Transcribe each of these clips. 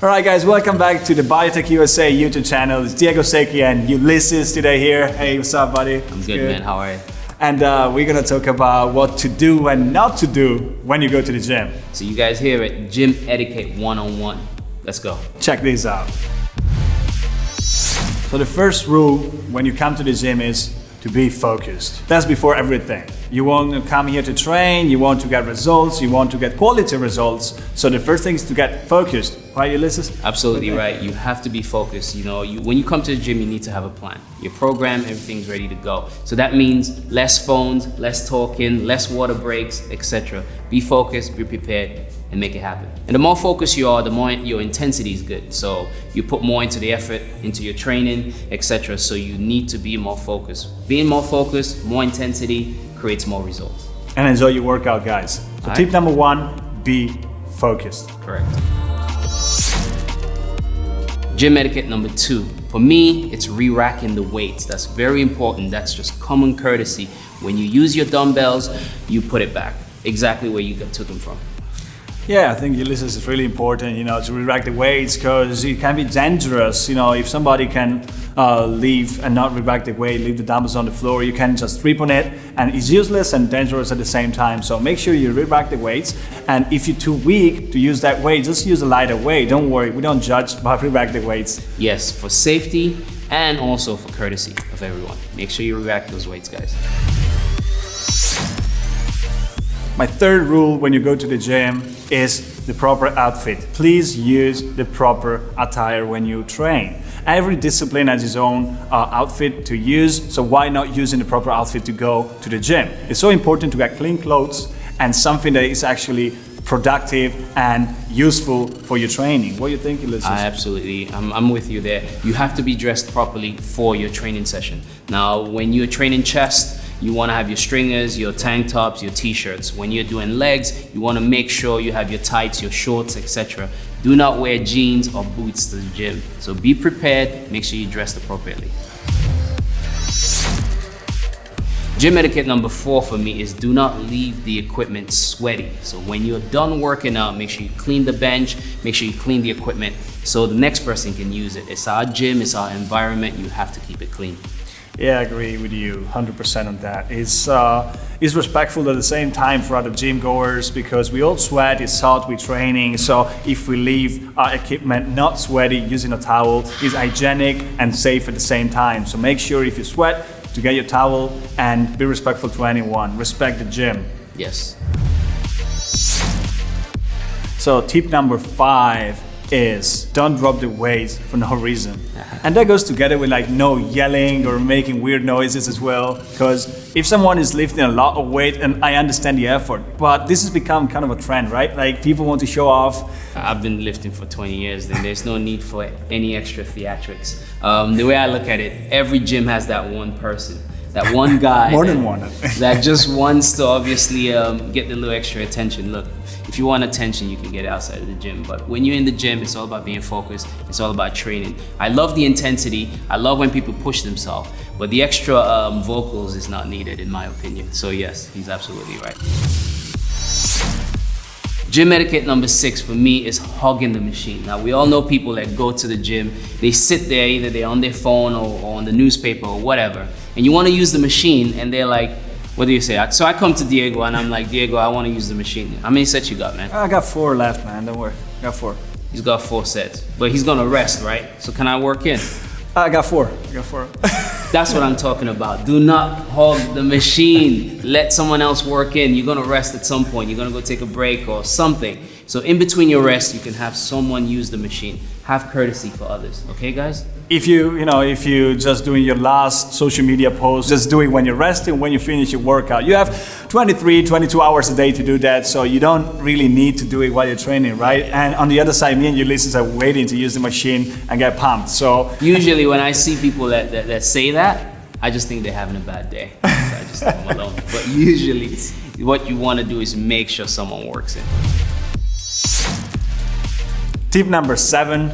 All right, guys, welcome back to the BioTechUSA YouTube channel. It's Diego Sechi and Ulisses today here. Hey, what's up, buddy? I'm good, man. How are you? And we're gonna talk about what to do and not to do when you go to the gym. So you guys here at Gym Etiquette 101. Let's go. Check this out. So the first rule when you come to the gym is to be focused. That's before everything. You want to come here to train, you want to get results, you want to get quality results. So the first thing is to get focused. Right, Ulysses? Absolutely right. You have to be focused. When you come to the gym, you need to have a plan. Your program, everything's ready to go. So that means less phones, less talking, less water breaks, etc. Be focused, be prepared, and make it happen. And the more focused you are, the more your intensity is good. So you put more into the effort, into your training, etc. So you need to be more focused. Being more focused, more intensity creates more results. And enjoy your workout, guys. So tip number one, be focused. Correct. Gym etiquette number 2. For me, it's re-racking the weights. That's very important. That's just common courtesy. When you use your dumbbells, you put it back exactly where you took them from. Yeah, I think Ulysses is really important, to re-rack the weights because it can be dangerous. If somebody can leave and not re-rack the weight, leave the dumbbells on the floor, you can just trip on it, and it's useless and dangerous at the same time. So make sure you re-rack the weights, and if you're too weak to use that weight, just use a lighter weight. Don't worry, we don't judge, but re-rack the weights. Yes, for safety and also for courtesy of everyone. Make sure you re-rack those weights, guys. My third rule when you go to the gym is the proper outfit. Please use the proper attire when you train. Every discipline has its own outfit to use, so why not using the proper outfit to go to the gym? It's so important to get clean clothes and something that is actually productive and useful for your training. What do you think, Ulysses? Absolutely, I'm with you there. You have to be dressed properly for your training session. Now, when you're training chest, you want to have your stringers, your tank tops, your t-shirts. When you're doing legs, you want to make sure you have your tights, your shorts, etc. Do not wear jeans or boots to the gym. So be prepared, make sure you're dressed appropriately. Gym etiquette number 4 for me is do not leave the equipment sweaty. So when you're done working out, make sure you clean the bench, make sure you clean the equipment so the next person can use it. It's our gym, it's our environment, you have to keep it clean. Yeah, I agree with you 100% on that. It's respectful at the same time for other gym goers because we all sweat, it's hot, we're training. So if we leave our equipment not sweaty using a towel, it's hygienic and safe at the same time. So make sure if you sweat to get your towel and be respectful to anyone. Respect the gym. Yes. So tip number 5 is don't drop the weights for no reason. And that goes together with no yelling or making weird noises as well, because if someone is lifting a lot of weight, and I understand the effort, but this has become kind of a trend, right? Like people want to show off. I've been lifting for 20 years, then there's no need for any extra theatrics. The way I look at it, every gym has that one person, that one guy more than one that just wants to obviously get the little extra attention. Look, if you want attention, you can get it outside of the gym. But when you're in the gym, it's all about being focused. It's all about training. I love the intensity. I love when people push themselves. But the extra vocals is not needed, in my opinion. So yes, he's absolutely right. Gym etiquette number 6 for me is hugging the machine. Now, we all know people that go to the gym. They sit there, either they're on their phone or on the newspaper or whatever. And you want to use the machine, and they're like, what do you say? So I come to Diego and I'm like, Diego, I want to use the machine. How many sets you got, man? I got 4 left, man. Don't worry. I got 4. He's got 4 sets, but he's gonna rest, right? So can I work in? I got 4. That's what I'm talking about. Do not hog the machine. Let someone else work in. You're gonna rest at some point. You're gonna go take a break or something. So in between your rest, you can have someone use the machine. Have courtesy for others, okay, guys? If you just doing your last social media post, just do it when you're resting, when you finish your workout. You have 22 hours a day to do that, so you don't really need to do it while you're training, right? And on the other side, me and Ulysses are waiting to use the machine and get pumped. So usually when I see people that say that, I just think they're having a bad day. So I just leave them alone. But usually what you want to do is make sure someone works in. Tip number 7,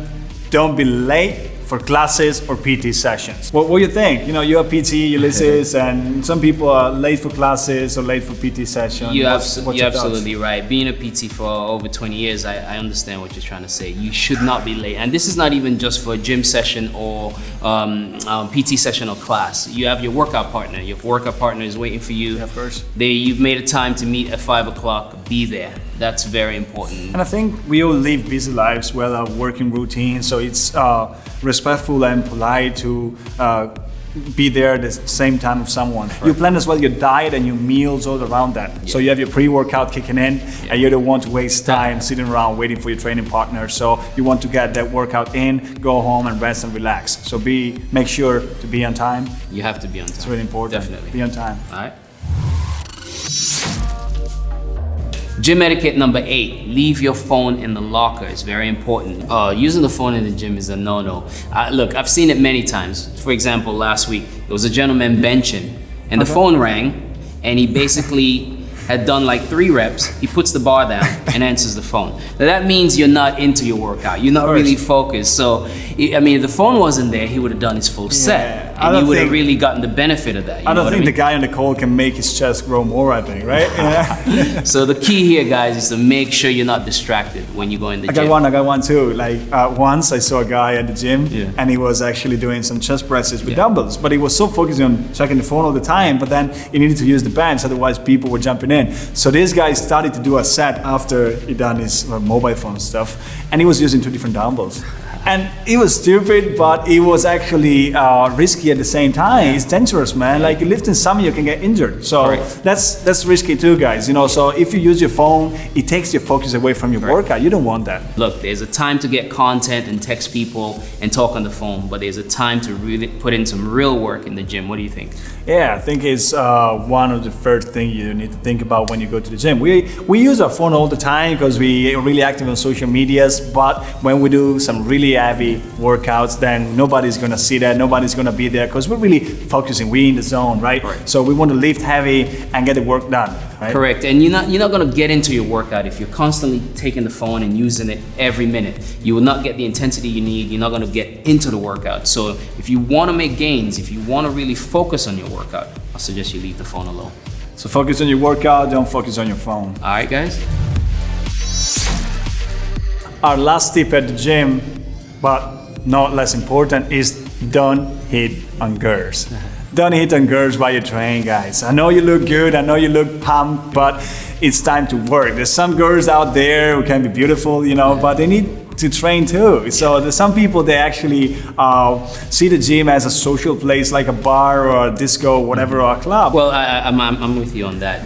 don't be late for classes or PT sessions. What do you think? You know, you're a PT, Ulysses, and some people are late for classes or late for PT sessions. You're absolutely right. Being a PT for over 20 years, I understand what you're trying to say. You should not be late. And this is not even just for a gym session or PT session or class. You have your workout partner. Your workout partner is waiting for you. Of course. You've made a time to meet at 5 o'clock. Be there. That's very important. And I think we all live busy lives, well, our working routine, so it's respectful and polite to be there at the same time of someone. Right. You plan as well your diet and your meals all around that. Yeah. So you have your pre-workout kicking in, and you don't want to waste time sitting around waiting for your training partner. So you want to get that workout in, go home and rest and relax. So make sure to be on time. You have to be on time. It's really important. Definitely. Be on time. All right. Gym etiquette number 8, leave your phone in the locker. It's very important. Using the phone in the gym is a no-no. Look, I've seen it many times. For example, last week, there was a gentleman benching and the phone rang and he basically had done like 3 reps. He puts the bar down and answers the phone. Now that means you're not into your workout. You're not really focused. So, I mean, if the phone wasn't there, he would have done his full set. And you would have really gotten the benefit of that. I don't think the guy on the call can make his chest grow more, I think, right? Yeah. So the key here, guys, is to make sure you're not distracted when you go in the gym. I got one too. Like once I saw a guy at the gym and he was actually doing some chest presses with dumbbells, but he was so focused on checking the phone all the time, but then he needed to use the bench, otherwise people were jumping in. So this guy started to do a set after he done his mobile phone stuff, and he was using 2 different dumbbells. And it was stupid, but it was actually risky at the same time. It's dangerous, man. Like lifting something, you can get injured. So that's risky too, guys. You know, so if you use your phone, it takes your focus away from your workout. You don't want that. Look, there's a time to get content and text people and talk on the phone, but there's a time to really put in some real work in the gym. What do you think? Yeah, I think it's one of the first things you need to think about when you go to the gym. We use our phone all the time because we are really active on social medias, but when we do some really heavy workouts, then nobody's gonna see that, nobody's gonna be there because we're really focusing, we're in the zone, right? So we want to lift heavy and get the work done, right? Correct, and you're not gonna get into your workout if you're constantly taking the phone and using it every minute. You will not get the intensity you need, you're not gonna get into the workout. So if you wanna make gains, if you wanna really focus on your workout, I suggest you leave the phone alone. So focus on your workout, don't focus on your phone. All right, guys? Our last tip at the gym, but not less important, is don't hit on girls. Don't hit on girls while you're training, guys. I know you look good, I know you look pumped, but it's time to work. There's some girls out there who can be beautiful, you know, but they need to train too. So there's some people, they actually see the gym as a social place, like a bar or a disco, whatever, or a club. Well, I'm with you on that.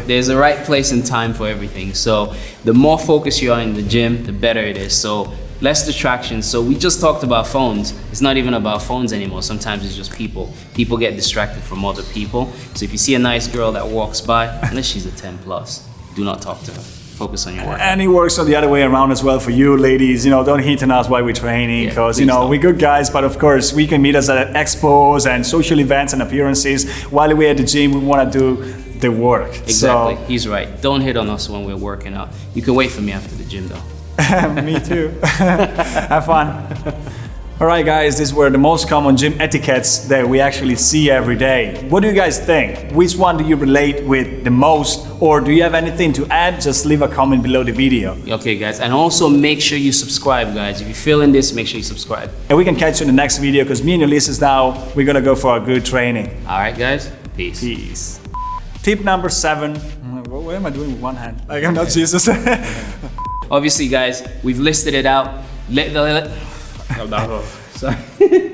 There's a right place and time for everything. So the more focused you are in the gym, the better it is. So less distractions. So we just talked about phones. It's not even about phones anymore. Sometimes it's just people. People get distracted from other people. So if you see a nice girl that walks by, unless she's a 10 plus, do not talk to her. Focus on your work. And it works on the other way around as well for you ladies. You know, don't hit on us while we're training, because you know, we're good guys, but of course we can meet us at expos and social events and appearances. While we're at the gym, we want to do the work. Exactly. So, he's right. Don't hit on us when we're working out. You can wait for me after the gym though. Me too. Have fun. Alright guys, these were the most common gym etiquettes that we actually see every day. What do you guys think? Which one do you relate with the most? Or do you have anything to add? Just leave a comment below the video. Okay guys, and also make sure you subscribe guys. If you're feeling this, make sure you subscribe. And we can catch you in the next video because me and Ulysses now, we're gonna go for a good training. Alright guys, peace. Peace. Tip number 7. What am I doing with one hand? Like I'm not Jesus. Obviously guys, we've listed it out. Sorry.